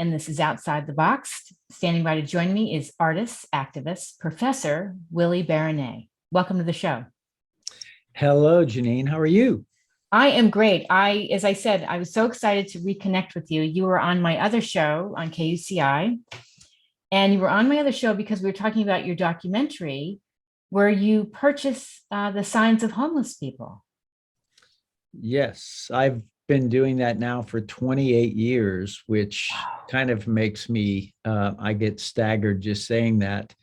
and this is Outside the Box. Standing by to join me is artist, activist, Professor Willie Baronet. Welcome to the show. Hello, Janine. How are you? I am great. As I said, I was so excited to reconnect with you. You were on my other show on KUCI, and you were on my other show because we were talking about your documentary where you purchase the signs of homeless people. Yes, I've been doing that now for 28 years, which kind of makes me, I get staggered just saying that.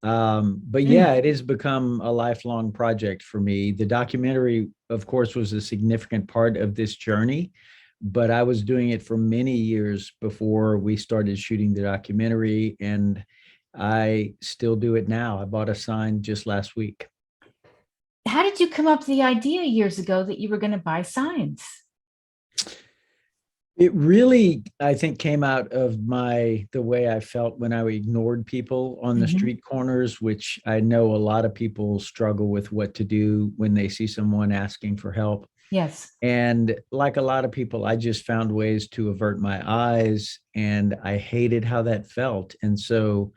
But yeah, it has become a lifelong project for me. The documentary, of course, was a significant part of this journey, but I was doing it for many years before we started shooting the documentary, and I still do it now. I bought a sign just last week. How did you come up with the idea years ago that you were going to buy signs? It really, I think, came out of the way I felt when I ignored people on the street corners, which I know a lot of people struggle with what to do when they see someone asking for help. Yes. And like a lot of people, I just found ways to avert my eyes, and I hated how that felt. And so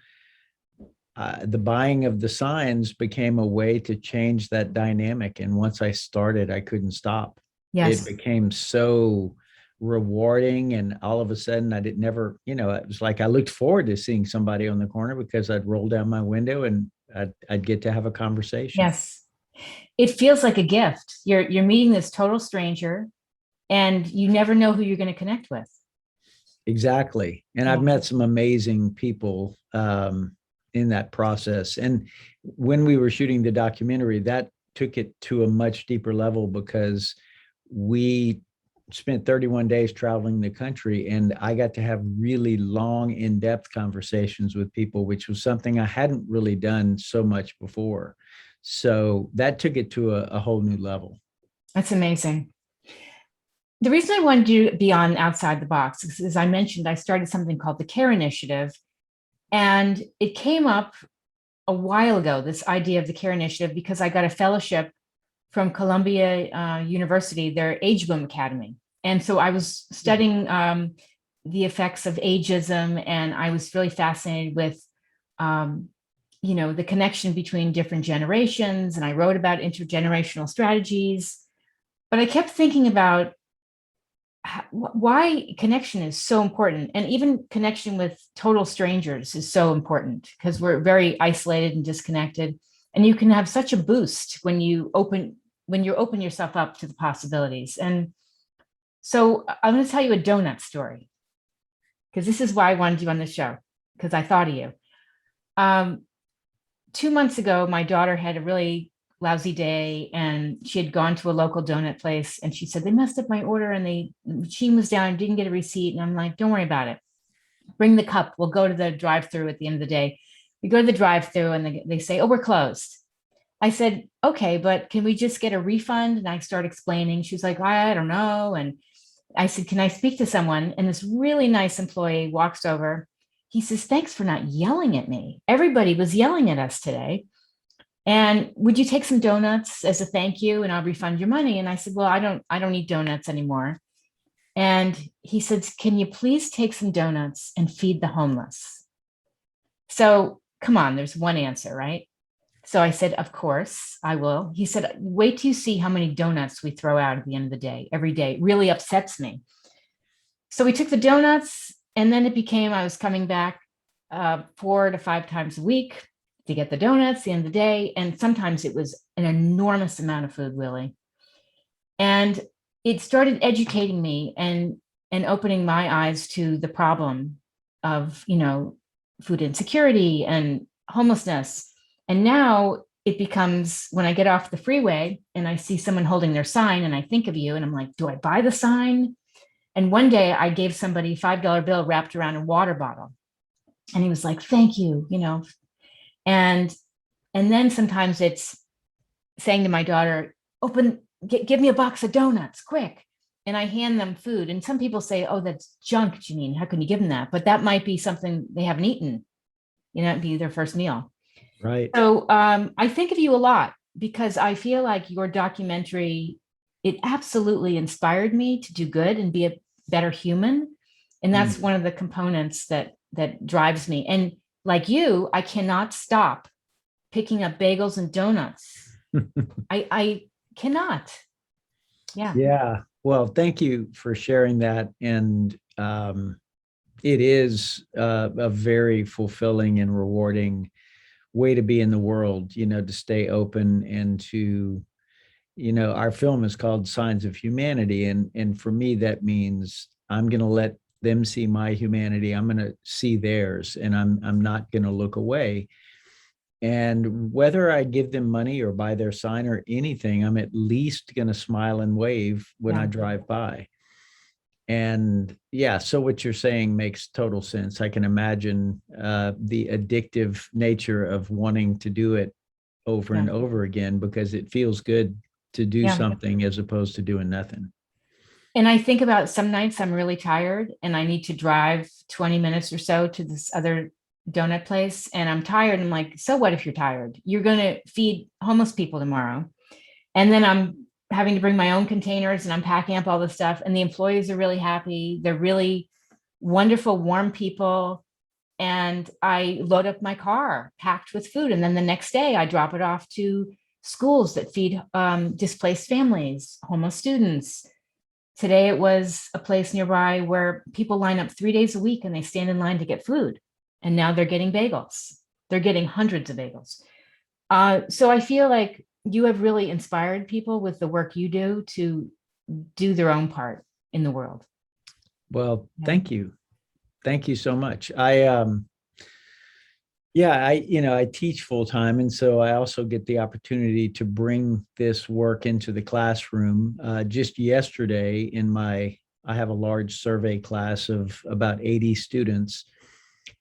the buying of the signs became a way to change that dynamic. And once I started, I couldn't stop. Yes. It became so rewarding, and all of a sudden it was like I looked forward to seeing somebody on the corner because I'd roll down my window and I'd get to have a conversation. Yes, it feels like a gift. You're meeting this total stranger and you never know who you're going to connect with. Exactly. And I've met some amazing people in that process. And when we were shooting the documentary, that took it to a much deeper level because we spent 31 days traveling the country, and I got to have really long, in-depth conversations with people, which was something I hadn't really done so much before. So that took it to a whole new level. That's amazing. The reason I wanted you to be on Outside the Box is, as I mentioned, I started something called the CARE Initiative, and it came up a while ago, this idea of the CARE Initiative, because I got a fellowship from Columbia University, their Age Boom Academy. And so I was studying the effects of ageism, and I was really fascinated with, the connection between different generations. And I wrote about intergenerational strategies, but I kept thinking about why connection is so important. And even connection with total strangers is so important because we're very isolated and disconnected. And you can have such a boost when you open yourself up to the possibilities. And so I'm going to tell you a donut story because this is why I wanted you on the show, because I thought of you. 2 months ago, my daughter had a really lousy day and she had gone to a local donut place and she said, they messed up my order and the machine was down, didn't get a receipt. And I'm like, don't worry about it. Bring the cup. We'll go to the drive-through at the end of the day. We go to the drive-through and they say, oh, we're closed. I said, okay, but can we just get a refund? And I start explaining. She was like, I don't know. And I said, can I speak to someone? And this really nice employee walks over. He says, thanks for not yelling at me. Everybody was yelling at us today. And would you take some donuts as a thank you and I'll refund your money? And I said, well, I don't need donuts anymore. And he said, can you please take some donuts and feed the homeless? So come on, there's one answer, right? So I said, of course, I will. He said, wait till you see how many donuts we throw out at the end of the day, every day. It really upsets me. So we took the donuts, and then it became I was coming back 4 to 5 times a week to get the donuts at the end of the day. And sometimes it was an enormous amount of food, Willie. And it started educating me and opening my eyes to the problem of, food insecurity and homelessness. And now it becomes when I get off the freeway and I see someone holding their sign and I think of you and I'm like, do I buy the sign? And one day I gave somebody a $5 bill wrapped around a water bottle. And he was like, thank you, And then sometimes it's saying to my daughter, give me a box of donuts, quick. And I hand them food. And some people say, oh, that's junk, Janine. How can you give them that? But that might be something they haven't eaten. It'd be their first meal. Right. So I think of you a lot because I feel like your documentary, it absolutely inspired me to do good and be a better human. And Mm. that's one of the components that drives me. And like you, I cannot stop picking up bagels and donuts. I cannot. Yeah. Yeah. Well, thank you for sharing that. And it is a very fulfilling and rewarding way to be in the world, to stay open and to, our film is called Signs of Humanity. And for me, that means I'm going to let them see my humanity. I'm going to see theirs, and I'm not going to look away. And whether I give them money or buy their sign or anything, I'm at least going to smile and wave when I drive by. And yeah, so what you're saying makes total sense. I can imagine the addictive nature of wanting to do it over and over again because it feels good to do something as opposed to doing nothing. And I think about some nights I'm really tired and I need to drive 20 minutes or so to this other donut place, and I'm tired. I'm like, so what if you're tired? You're going to feed homeless people tomorrow. And then I'm having to bring my own containers and I'm packing up all the stuff. And the employees are really happy. They're really wonderful, warm people. And I load up my car packed with food. And then the next day I drop it off to schools that feed displaced families, homeless students. Today it was a place nearby where people line up 3 days a week and they stand in line to get food. And now they're getting bagels. They're getting hundreds of bagels. So I feel like you have really inspired people with the work you do to do their own part in the world. Well, thank you. Thank you so much. I teach full time. And so I also get the opportunity to bring this work into the classroom. Just yesterday I have a large survey class of about 80 students.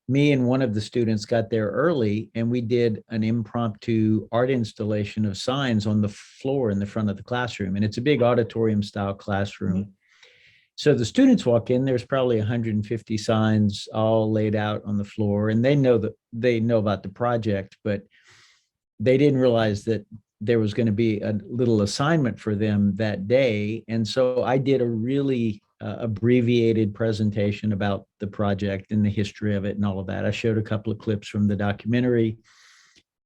Me and one of the students got there early and we did an impromptu art installation of signs on the floor in the front of the classroom. And it's a big auditorium style classroom. Mm-hmm. So the students walk in, there's probably 150 signs all laid out on the floor, and they know about the project, but they didn't realize that there was going to be a little assignment for them that day. And so I did a really abbreviated presentation about the project and the history of it and all of that. I showed a couple of clips from the documentary,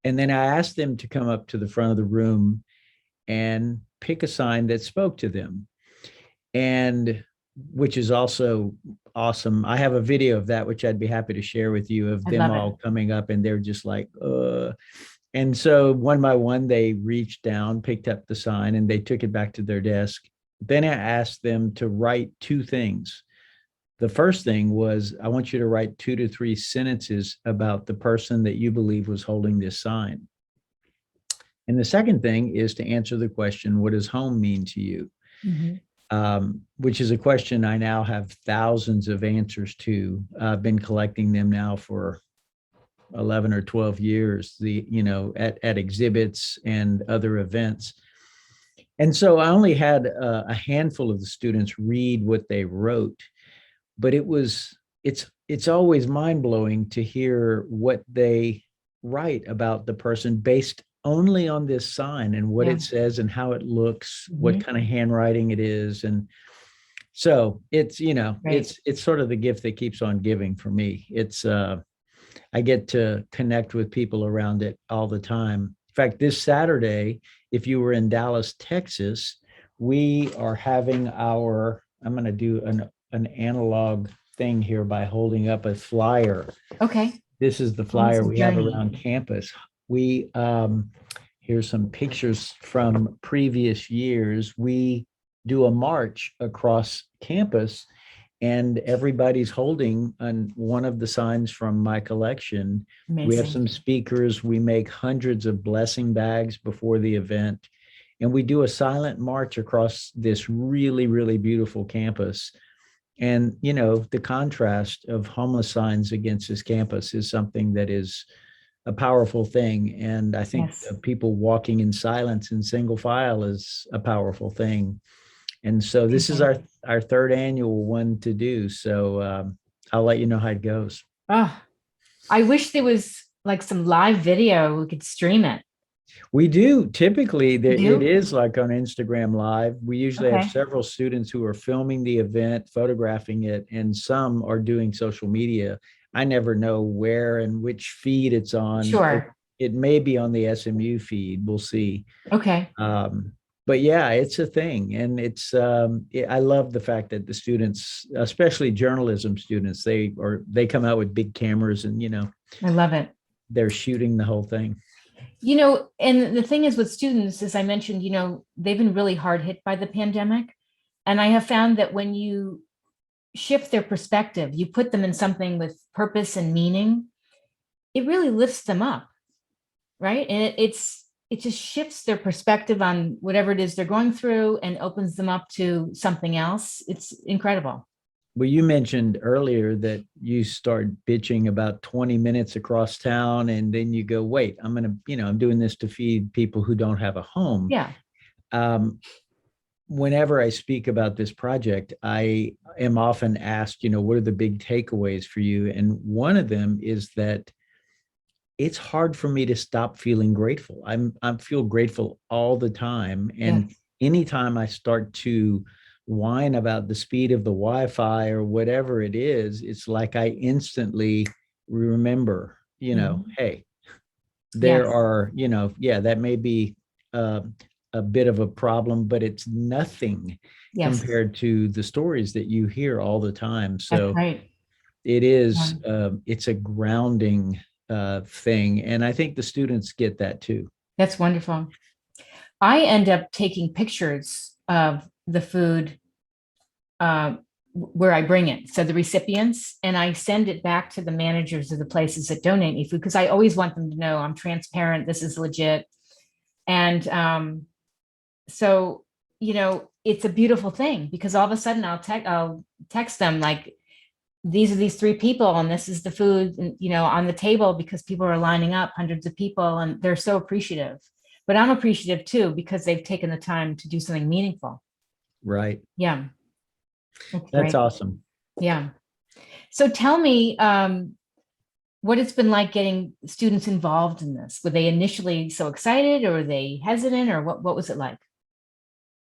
and then I asked them to come up to the front of the room and pick a sign that spoke to them. And which is also awesome. I have a video of that, which I'd be happy to share with you, of them all coming up and they're just like, And so one by one, they reached down, picked up the sign, and they took it back to their desk. Then I asked them to write two things. The first thing was, I want you to write 2 to 3 sentences about the person that you believe was holding this sign. And the second thing is to answer the question, what does home mean to you? Mm-hmm. Which is a question I now have thousands of answers to. I've been collecting them now for 11 or 12 years, at exhibits and other events. And so I only had a handful of the students read what they wrote, but it's always mind-blowing to hear what they write about the person based only on this sign and what it says and how it looks, mm-hmm. what kind of handwriting it is. And so it's, it's sort of the gift that keeps on giving for me. It's, I get to connect with people around it all the time. In fact, this Saturday, if you were in Dallas, Texas, we are having I'm going to do an analog thing here by holding up a flyer. Okay. This is the flyer we have around campus. Here's some pictures from previous years. We do a march across campus and everybody's holding one of the signs from my collection. Amazing. We have some speakers. We make hundreds of blessing bags before the event. And we do a silent march across this really, really beautiful campus. And, the contrast of homeless signs against this campus is something that is a powerful thing. And I think people walking in silence in single file is a powerful thing. And so this is our third annual one to do. So I'll let you know how it goes. Oh, I wish there was like some live video. We could stream it. We do. Typically, You it do? is like on Instagram Live. We usually have Okay, several students who are filming the event, photographing it, and some are doing social media. I never know where and which feed it's on. sure. It may be on the SMU feed. We'll see. Okay. Um, but yeah, it's a thing, and I love the fact that the students, especially journalism students, they come out with big cameras, and I love it. they're shooting the whole thing. And the thing is with students, as I mentioned, they've been really hard hit by the pandemic. And I have found that when you shift their perspective, you put them in something with purpose and meaning, it really lifts them up, right? And it just shifts their perspective on whatever it is they're going through and opens them up to something else. It's incredible. Well, you mentioned earlier that you start bitching about 20 minutes across town, and then you go, wait, I'm doing this to feed people who don't have a home. Yeah. Um, Whenever I speak about this project, I am often asked, what are the big takeaways for you? And one of them is that it's hard for me to stop feeling grateful. I feel grateful all the time. Yeah. And anytime I start to whine about the speed of the Wi-Fi or whatever it is, it's like I instantly remember, Mhm. hey, there Yes. are, yeah, that may be uh, a bit of a problem, but it's nothing Yes. compared to the stories that you hear all the time. That's So right. it Yeah. is, it's a grounding thing. And I think the students get that too. That's wonderful. I end up taking pictures of the food uh, where I bring it. So the recipients, and I send it back to the managers of the places that donate me food because I always want them to know I'm transparent. This is legit. And so, it's a beautiful thing because all of a sudden I'll text them like, these are these three people and this is the food, on the table because people are lining up, hundreds of people, and they're so appreciative. But I'm appreciative too because they've taken the time to do something meaningful. Right. Yeah, that's That's great. awesome. Yeah. So tell me what it's been like getting students involved in this. Were they initially so excited or were they hesitant or what was it like?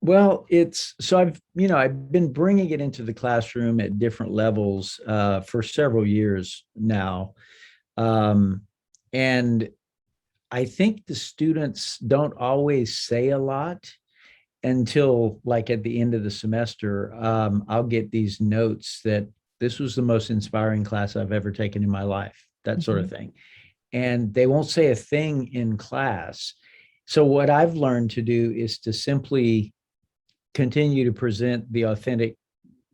Well, I've been bringing it into the classroom at different levels for several years now. Um, and I think the students don't always say a lot until like at the end of the semester. I'll get these notes that this was the most inspiring class I've ever taken in my life, that sort of Mhm. thing. And they won't say a thing in class. So what I've learned to do is to simply continue to present the authentic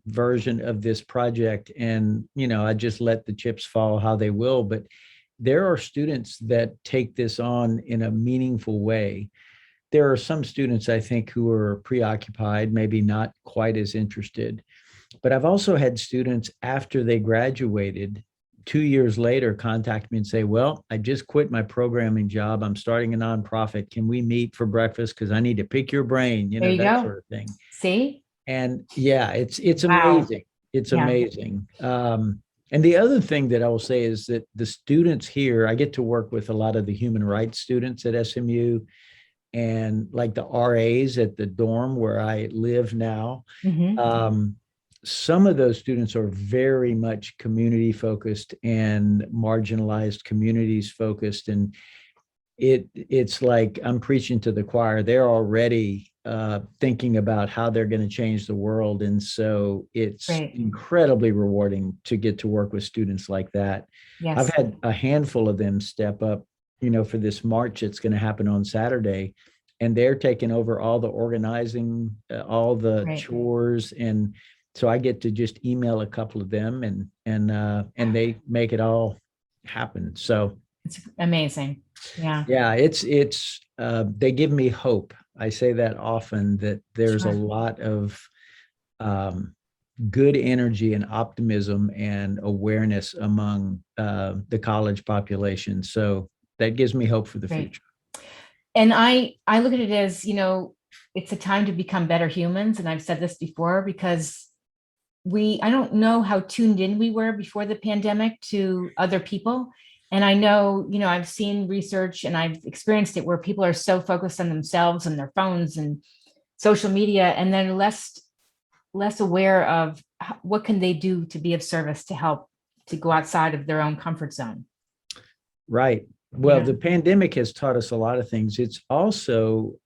version of this project, and I just let the chips fall how they will. But there are students that take this on in a meaningful way. There are some students, I think, who are preoccupied, maybe not quite as interested. But I've also had students after they graduated 2 years later contact me and say, well, I just quit my programming job. I'm starting a nonprofit. Can we meet for breakfast? Because I need to pick your brain, There you that go. sort of thing. See? And yeah, it's Wow. amazing. It's Yeah. amazing. And the other thing that I will say is that the students here, I get to work with a lot of the human rights students at SMU and like the RAs at the dorm where I live now. Hmm. Um, some of those students are very much community focused and marginalized communities focused. And it's like I'm preaching to the choir. They're already thinking about how they're going to change the world, and so it's Great. incredibly rewarding to get to work with students like that. I've Yes. had a handful of them step up, for this march that's going to happen on Saturday, and they're taking over all the organizing, all the Great. chores, and so I get to just email a couple of them, and they make it all happen. So It's amazing. Yeah. yeah, it's they give me hope. I say that often, that there's a Sure. lot of um, good energy and optimism and awareness among the college population. So that gives me hope for the Great. future. And I look at it as, it's a time to become better humans. And I've said this before because I don't know how tuned in we were before the pandemic to other people. And I know, I've seen research and I've experienced it where people are so focused on themselves and their phones and social media, and then less aware of what can they do to be of service to help to go outside of their own comfort zone. Right. Well, Yeah. the pandemic has taught us a lot of things. It's also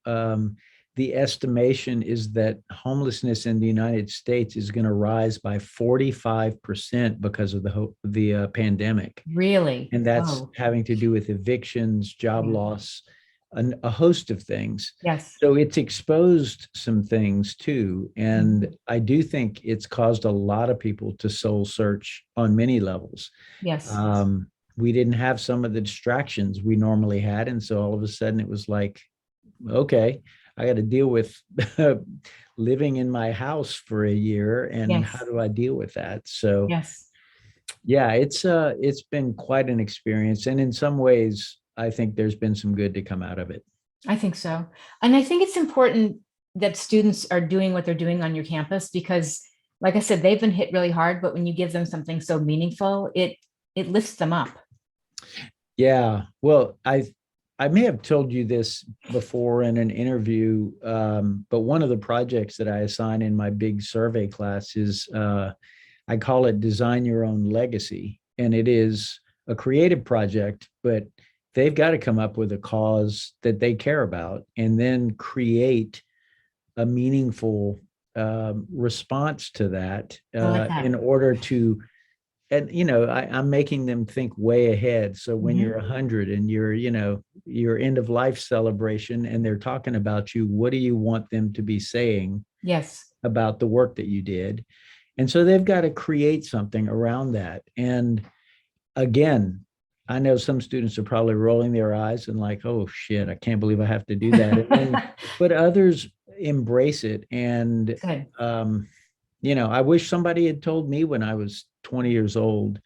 the estimation is that homelessness in the United States is going to rise by 45% because of the pandemic, Really? and that's Oh, having to do with evictions, job yeah. loss, a host of things. Yes. So it's exposed some things too, and Mhm. I do think it's caused a lot of people to soul search on many levels. Yes. We didn't have some of the distractions we normally had. And so all of a sudden it was like, okay, I got to deal with living in my house for a year. And how Yes. do I deal with that? So Yes. yeah, it's been quite an experience. And in some ways, I think there's been some good to come out of it. I think so. And I think it's important that students are doing what they're doing on your campus because, like I said, they've been hit really hard, but when you give them something so meaningful, it lifts them up. Yeah. Well, I may have told you this before in an interview, but one of the projects that I assign in my big survey class is I call it Design Your Own Legacy. And it is a creative project, but they've got to come up with a cause that they care about and then create a meaningful response to that I like that. in order to, and I'm making them think way ahead. So when Mhm. you're 100 and you're your end of life celebration and they're talking about you, what do you want them to be saying Yes. about the work that you did? And so they've got to create something around that. And again, I know some students are probably rolling their eyes and like, oh shit, I can't believe I have to do that. And then, but others embrace it. And, Good. I wish somebody had told me when I was 20 years old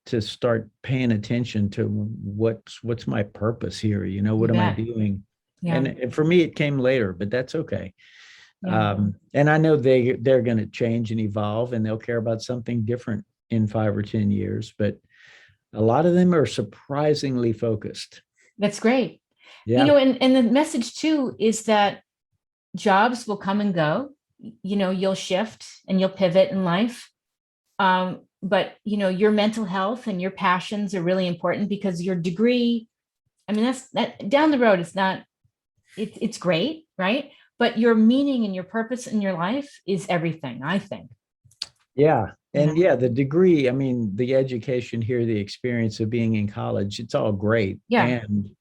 to start paying attention to what's my purpose here. You What am I bet. doing? Yeah. And for me, it came later, but that's okay. Yeah. And I know they're going to change and evolve, and they'll care about something different in 5 or 10 years. But a lot of them are surprisingly focused. That's great. Yeah. And the message too is that jobs will come and go. You'll shift and you'll pivot in life. But your mental health and your passions are really important because your degree, I mean, that's that down the road, it's great, right? But your meaning and your purpose in your life is everything, I think. Yeah. Yeah. And yeah, the degree, I mean, the education here, the experience of being in college, it's all great. Yeah. And,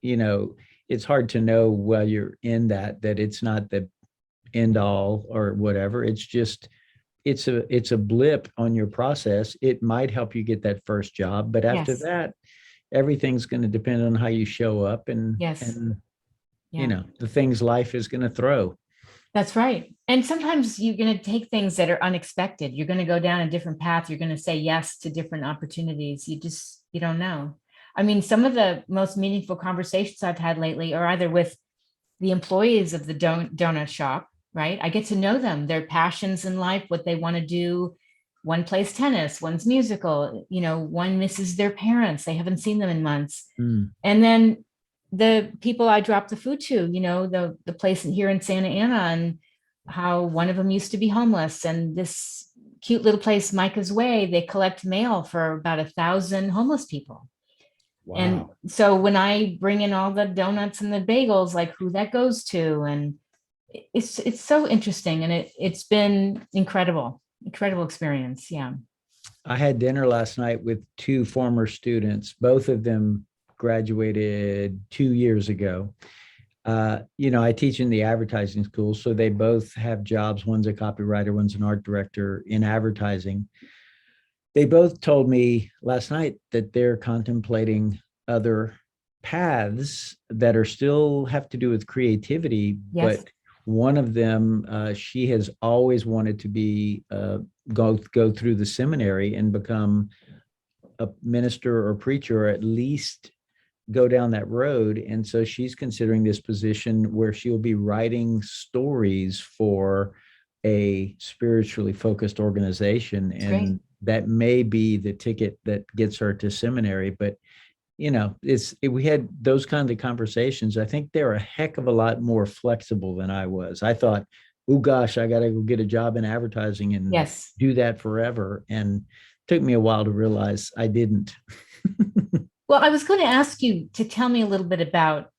it's hard to know while you're in that it's not the end all or whatever. It's just, it's a blip on your process. It might help you get that first job, but after Yes. that, everything's going to depend on how you show up and Yes. and Yeah. the things life is going to throw. That's right. And sometimes you're going to take things that are unexpected. You're going to go down a different path. You're going to say yes to different opportunities. You don't know. I mean, some of the most meaningful conversations I've had lately are either with the employees of the donut shop, right? I get to know them, their passions in life, what they want to do. One plays tennis, one's musical, one misses their parents. They haven't seen them in months. Mm. And then the people I drop the food to, the place here in Santa Ana, and how one of them used to be homeless. And this cute little place, Micah's Way, they collect mail for about 1,000 homeless people. And Wow. so when I bring in all the donuts and the bagels, like who that goes to, and it's so interesting, and it's been incredible experience. Yeah. I had dinner last night with two former students. Both of them graduated 2 years ago. I teach in the advertising school, so they both have jobs. One's a copywriter, one's an art director in advertising. They both told me last night that they're contemplating other paths that are still have to do with creativity, Yes. but one of them, she has always wanted to be go through the seminary and become a minister or preacher, or at least go down that road. And so she's considering this position where she'll be writing stories for a spiritually focused organization. It's great. And that may be the ticket that gets her to seminary. But we had those kinds of conversations. I think they're a heck of a lot more flexible than I was. I thought, oh gosh, I got to go get a job in advertising and Yes. do that forever. And it took me a while to realize I didn't. Well, I was going to ask you to tell me a little bit about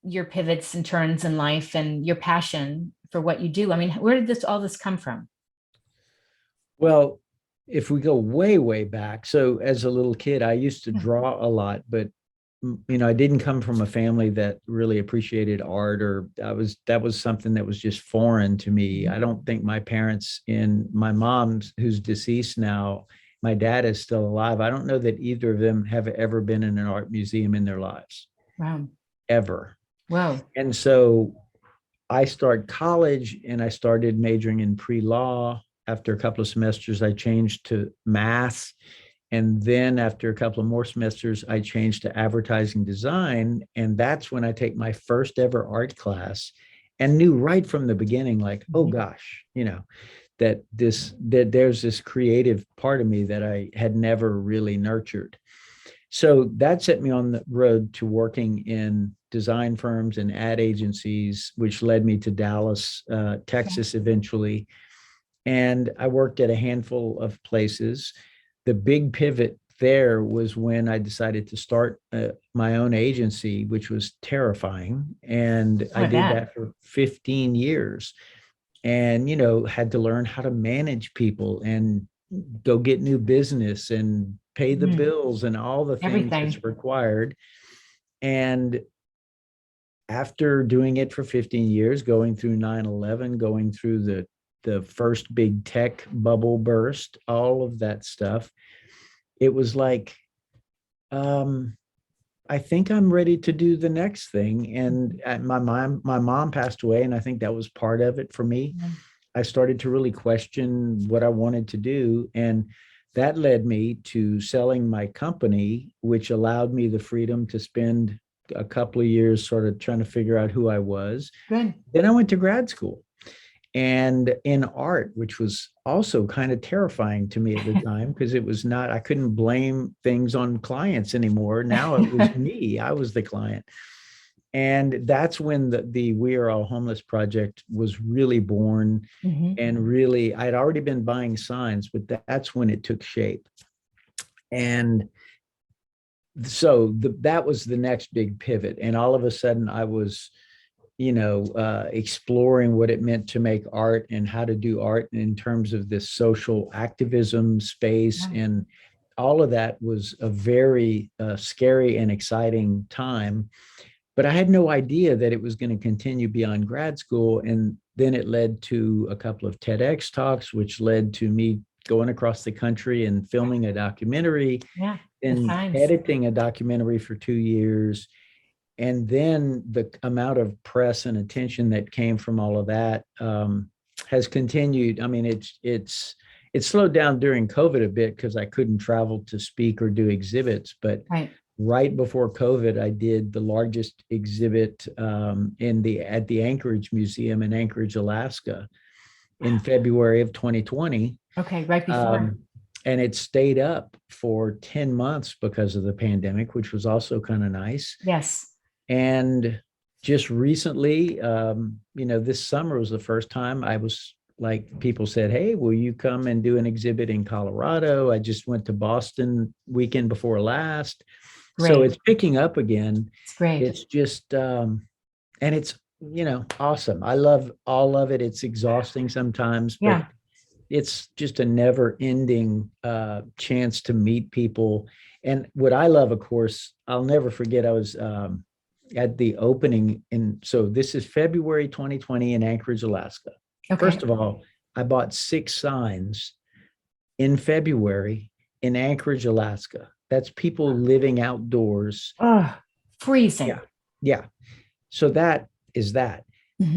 your pivots and turns in life and your passion for what you do. I mean, where did all this come from? Well, if we go way, way back, so as a little kid, I used to draw a lot, but I didn't come from a family that really appreciated art, or that was something that was just foreign to me. I don't think my parents, and my mom's, who's deceased now, my dad is still alive. I don't know that either of them have ever been in an art museum in their lives. Wow. Ever. Wow. And so I started college and I started majoring in pre-law. After a couple of semesters, I changed to math. And then after a couple of more semesters, I changed to advertising design. And that's when I take my first ever art class and knew right from the beginning, like, oh gosh, that there's this creative part of me that I had never really nurtured. So that set me on the road to working in design firms and ad agencies, which led me to Dallas, Texas eventually. And I worked at a handful of places. The big pivot there was when I decided to start my own agency, which was terrifying. And I did that for 15 years and, had to learn how to manage people and go get new business and pay the bills and all the things that's required. And after doing it for 15 years, going through 9/11, going through the first big tech bubble burst, all of that stuff, it was like, I think I'm ready to do the next thing. And my mom passed away, and I think that was part of it for me. I started to really question what I wanted to do. And that led me to selling my company, which allowed me the freedom to spend a couple of years sort of trying to figure out who I was. Good. Then I went to grad school and in art, which was also kind of terrifying to me at the time, because it was not, I couldn't blame things on clients anymore. Now it was me, I was the client. And that's when the We Are All Homeless project was really born. And really, I'd already been buying signs, but that's when it took shape. And so that was the next big pivot. And all of a sudden I was, exploring what it meant to make art and how to do art in terms of this social activism space. And all of that was a very scary and exciting time. But I had no idea that it was going to continue beyond grad school. And then it led to a couple of TEDx talks, which led to me going across the country and filming a documentary and editing a documentary for 2 years. And then the amount of press and attention that came from all of that has continued. I mean, it's slowed down during COVID a bit because I couldn't travel to speak or do exhibits. But right before COVID, I did the largest exhibit at the Anchorage Museum in Anchorage, Alaska, in February of 2020. Okay, right before. And it stayed up for 10 months because of the pandemic, which was also kind of nice. Yes. And just recently, this summer was the first time I was like, people said, hey, will you come and do an exhibit in Colorado? I just went to Boston weekend before last. Great. So it's picking up again. It's great. It's just, and it's, awesome. I love all of it. It's exhausting sometimes, but it's just a never ending chance to meet people. And what I love, of course, I'll never forget, I was at the opening. And so this is February 2020 in Anchorage, Alaska. Okay. First of all, I bought 6 signs in February in Anchorage, Alaska. That's people living outdoors. Oh, freezing. Yeah. So that is that.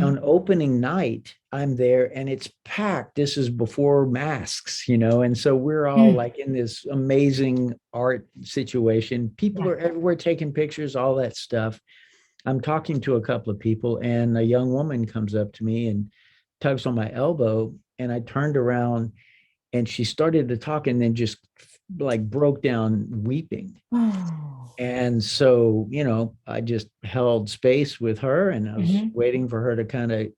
On opening night, I'm there and it's packed. This is before masks, and so we're all like in this amazing art situation. People are everywhere taking pictures, all that stuff. I'm talking to a couple of people and a young woman comes up to me and tugs on my elbow, and I turned around and she started to talk and then just like broke down weeping. Oh. And so, I just held space with her and I was Mhm. waiting for her to kind of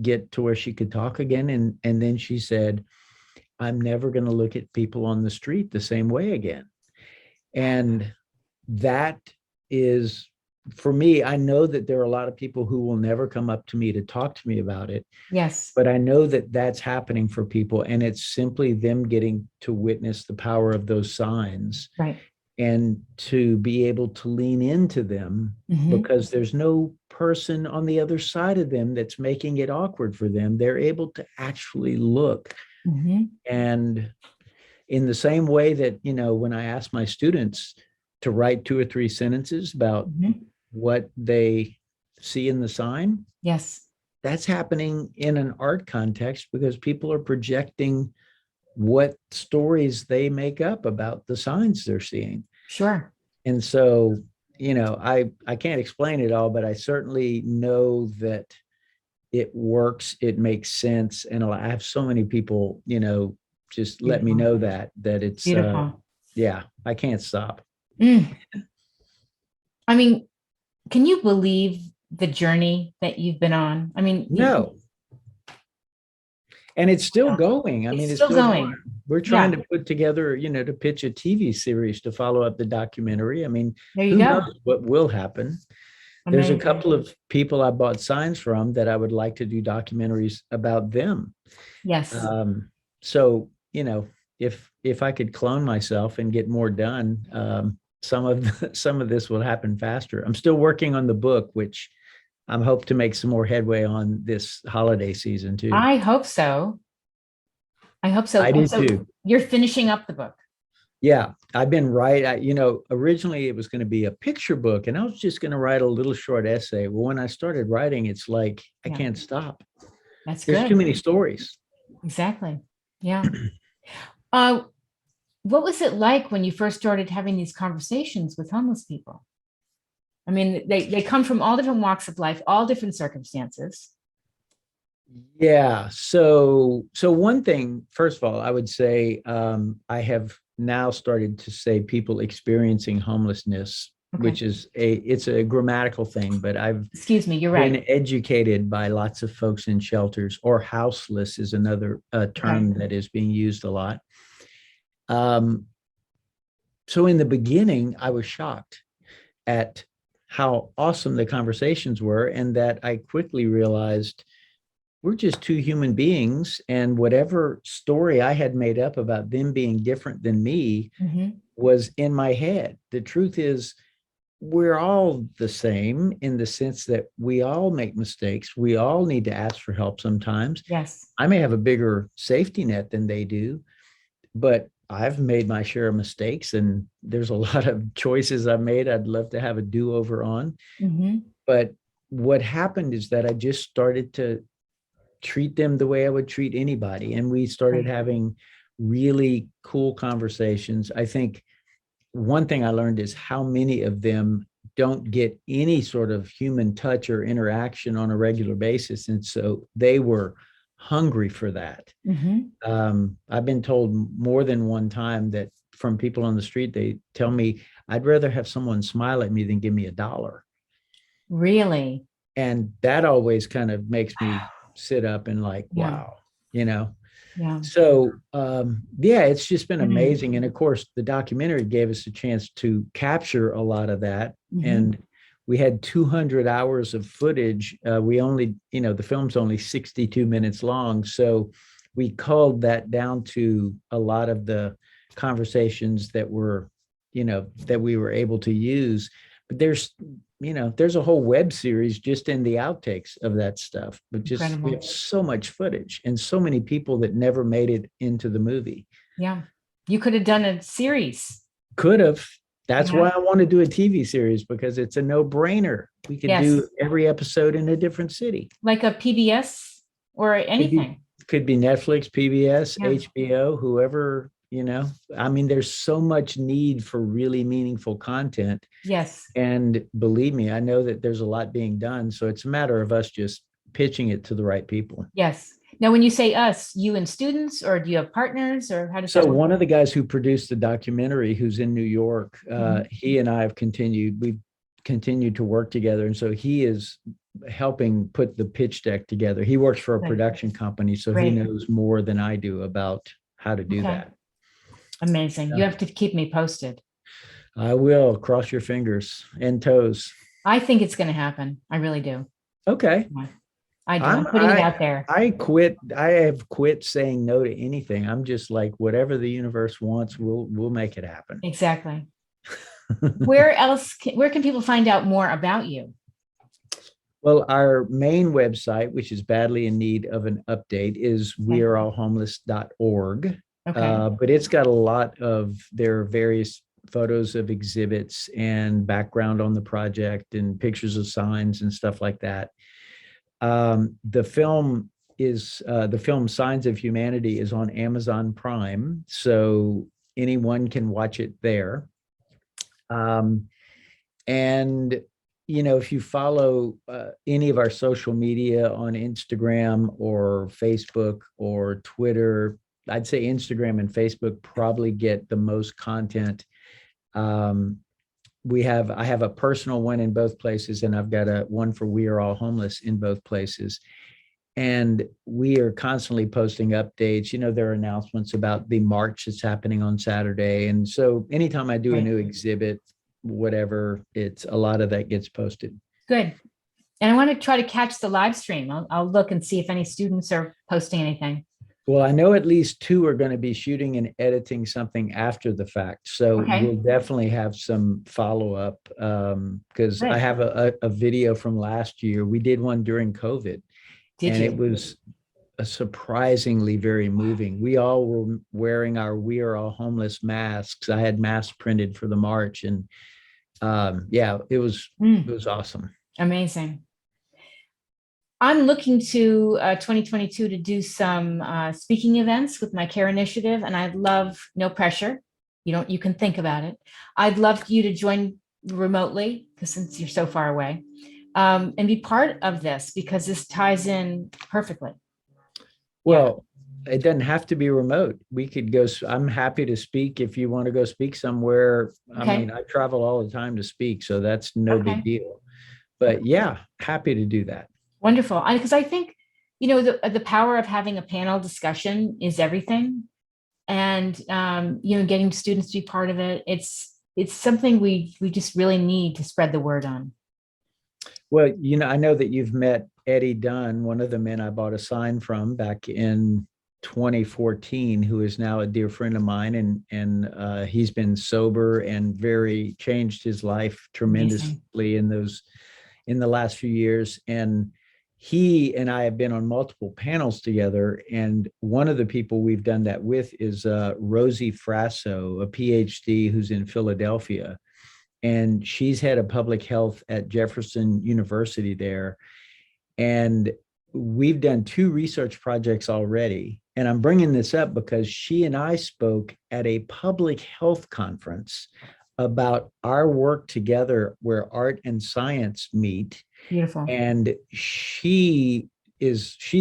get to where she could talk again. And then she said, I'm never going to look at people on the street the same way again. And that is, for me, I know that there are a lot of people who will never come up to me to talk to me about it, Yes. but I know that that's happening for people. And it's simply them getting to witness the power of those signs Right. and to be able to lean into them Mhm. because there's no person on the other side of them that's making it awkward for them. They're able to actually look. Mhm. And in the same way that, when I ask my students to write 2 or 3 sentences about Mhm. what they see in the sign, Yes. that's happening in an art context because people are projecting what stories they make up about the signs they're seeing. Sure. And so, I can't explain it all, but I certainly know that it works, it makes sense. And I have so many people, just let me Beautiful. know that it's Beautiful. yeah, I can't stop. Mm. I mean, can you believe the journey that you've been on? I mean, No. And it's still going. I it's mean, it's still still going. going. We're trying Yeah. to put together, to pitch a TV series to follow up the documentary. I mean, There you who go. knows what will happen? There's a Amazing. couple of people I bought signs from that I would like to do documentaries about them. Yes. So, if I could clone myself and get more done, some of this will happen faster. I'm still working on the book, which I'm hope to make some more headway on this holiday season too. I hope so. I hope so. I do So too. you're finishing up the book. Yeah, I've been originally it was going to be a picture book and I was just going to write a little short essay. Well, when I started writing, it's like I Yeah. can't stop. That's There's too good. many stories. Exactly. Yeah. Uh, what was it like when you first started having these conversations with homeless people? I mean, they come from all different walks of life, all different circumstances. Yeah. So one thing, first of all, I would say I have now started to say people experiencing homelessness, Okay. which is it's a grammatical thing, but I've Excuse me, you're right. been educated by lots of folks in shelters, or houseless is another Okay. term that is being used a lot. Um, so in the beginning, I was shocked at how awesome the conversations were, and that I quickly realized we're just two human beings, and whatever story I had made up about them being different than me Mhm. was in my head. The truth is, we're all the same in the sense that we all make mistakes. We all need to ask for help sometimes. Yes. I may have a bigger safety net than they do, but I've made my share of mistakes, and there's a lot of choices I've made I'd love to have a do-over on. Mhm. But what happened is that I just started to treat them the way I would treat anybody. And we started Right. having really cool conversations. I think one thing I learned is how many of them don't get any sort of human touch or interaction on a regular basis. And so they were hungry for that. Mhm. I've been told more than one time that from people on the street, they tell me, I'd rather have someone smile at me than give me $1. Really? And that always kind of makes me sit up and like, Yeah. wow, you know. Yeah. So yeah, it's just been Mm. amazing. And of course, the documentary gave us a chance to capture a lot of that. Mhm. And we had 200 hours of footage. We only, the film's only 62 minutes long. So we culled that down to a lot of the conversations that were, that we were able to use. But there's a whole web series just in the outtakes of that stuff. But just we Incredible. have so much footage and so many people that never made it into the movie. Yeah. You could have done a series. Could have. That's Yeah. why I want to do a TV series, because it's a no-brainer. We could Yes. do every episode in a different city. Like a PBS or Could be anything. could be Netflix, PBS, Yeah. HBO, whoever, I mean, there's so much need for really meaningful content. Yes. And believe me, I know that there's a lot being done. So it's a matter of us just pitching it to the right people. Yes. Now, when you say us, you and students, or do you have partners, or how does So that work? one of the guys who produced the documentary, who's in New York, Mhm. he and I have we've continued to work together. And so he is helping put the pitch deck together. He works for a Good. production company, so he Great. knows more than I do about how to do Okay. that. Amazing. You have to keep me posted. I will. Cross your fingers and toes. I think it's going to happen. I really do. Okay. I do. I'm putting it out there. I have quit saying no to anything. I'm just like, whatever the universe wants, we'll make it happen. Exactly. Where can people find out more about you? Well, our main website, which is badly in need of an update, is weareallhomeless.org. Okay. But it's got a lot of their various photos of exhibits and background on the project and pictures of signs and stuff like that. The film Signs of Humanity is on Amazon Prime, so anyone can watch it there. And if you follow any of our social media on Instagram or Facebook or Twitter, I'd say Instagram and Facebook probably get the most content. I have a personal one in both places, and I've got one for We Are All Homeless in both places. And we are constantly posting updates. There are announcements about the march that's happening on Saturday. And so anytime I do a new exhibit, whatever, it's a lot of that gets posted. Good. And I want to try to catch the live stream. I'll look and see if any students are posting anything. Well, I know at least 2 are going to be shooting and editing something after the fact. So we'll definitely have some follow-up because I have a video from last year. We did one during COVID. It was surprisingly very moving. We all were wearing our We Are All Homeless masks. I had masks printed for the march, and it was awesome. Amazing. I'm looking to 2022 to do some speaking events with my CARE initiative, and I'd love, no pressure, you can think about it. I'd love you to join remotely, because since you're so far away, and be part of this, because this ties in perfectly. Well, it doesn't have to be remote. We could go. I'm happy to speak if you want to go speak somewhere. I mean, I travel all the time to speak, so that's no big deal. But yeah, happy to do that. Wonderful. Because I think, the power of having a panel discussion is everything. And, getting students to be part of it. It's something we just really need to spread the word on. Well, I know that you've met Eddie Dunn, one of the men I bought a sign from back in 2014, who is now a dear friend of mine. And he's been sober and very changed his life tremendously in the last few years. And he and I have been on multiple panels together. And one of the people we've done that with is Rosie Frasso, a PhD who's in Philadelphia. And she's head of public health at Jefferson University there. And we've done 2 research projects already. And I'm bringing this up because she and I spoke at a public health conference about our work together where art and science meet. Beautiful. And she's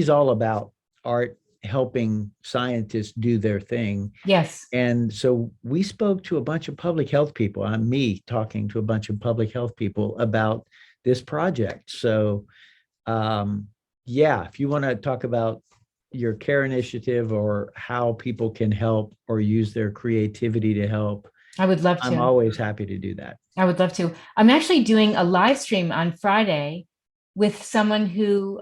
all about art helping scientists do their thing. Yes. And so we spoke to a bunch of public health people. Me talking to a bunch of public health people about this project. So if you want to talk about your CARE initiative or how people can help or use their creativity to help, I would love to. I'm always happy to do that. I would love to. I'm actually doing a live stream on Friday with someone who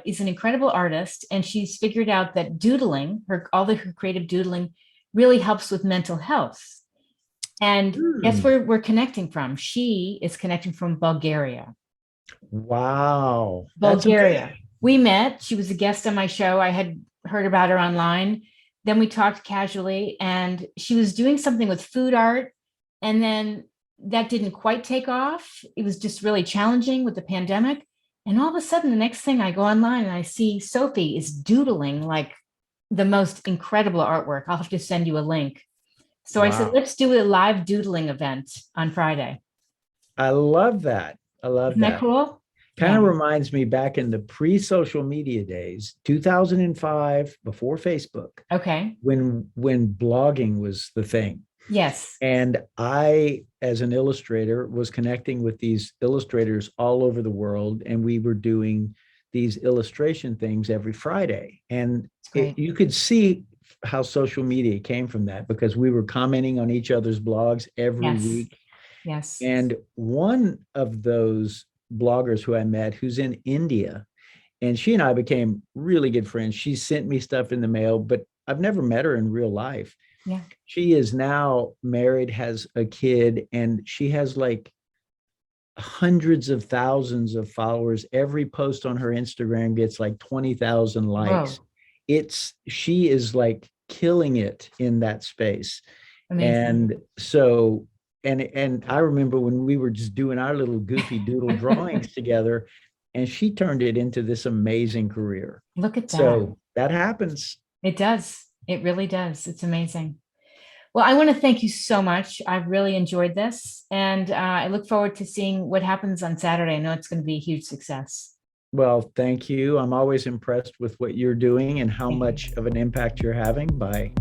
is an incredible artist, and she's figured out that doodling, her creative doodling, really helps with mental health. And guess where we're connecting from? She is connecting from Bulgaria. Wow. Bulgaria. We met. She was a guest on my show. I had heard about her online. Then we talked casually, and she was doing something with food art. And then that didn't quite take off. It was just really challenging with the pandemic. And all of a sudden, the next thing I go online and I see Sophie is doodling like the most incredible artwork. I'll have to send you a link. So I said, let's do a live doodling event on Friday. I love that. I love Isn't that cool? Kind of Yeah. reminds me back in the pre-social media days, 2005, before Facebook, Okay. when blogging was the thing. Yes. And I, as an illustrator, was connecting with these illustrators all over the world, and we were doing these illustration things every Friday. And It's great. you could see how social media came from that, because we were commenting on each other's blogs every Yes. week. Yes. And one of those bloggers who I met, who's in India, and she and I became really good friends. She sent me stuff in the mail, but I've never met her in real life. Yeah. She is now married, has a kid, and she has like hundreds of thousands of followers. Every post on her Instagram gets like 20,000 likes. Whoa. She is like killing it in that space. Amazing. And so, and I remember when we were just doing our little goofy doodle drawings together, and she turned it into this amazing career. Look at that. So that happens. It does. It really does. It's amazing. Well, I want to thank you so much. I've really enjoyed this, and I look forward to seeing what happens on Saturday. I know it's going to be a huge success. Well, thank you. I'm always impressed with what you're doing and how Thank you. much of an impact you're having by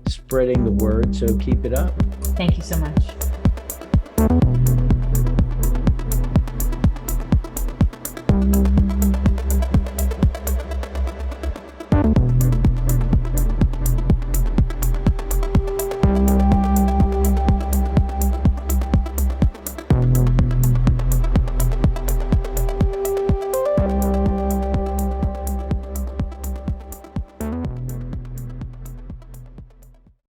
spreading the word. So keep it up. Thank you so much.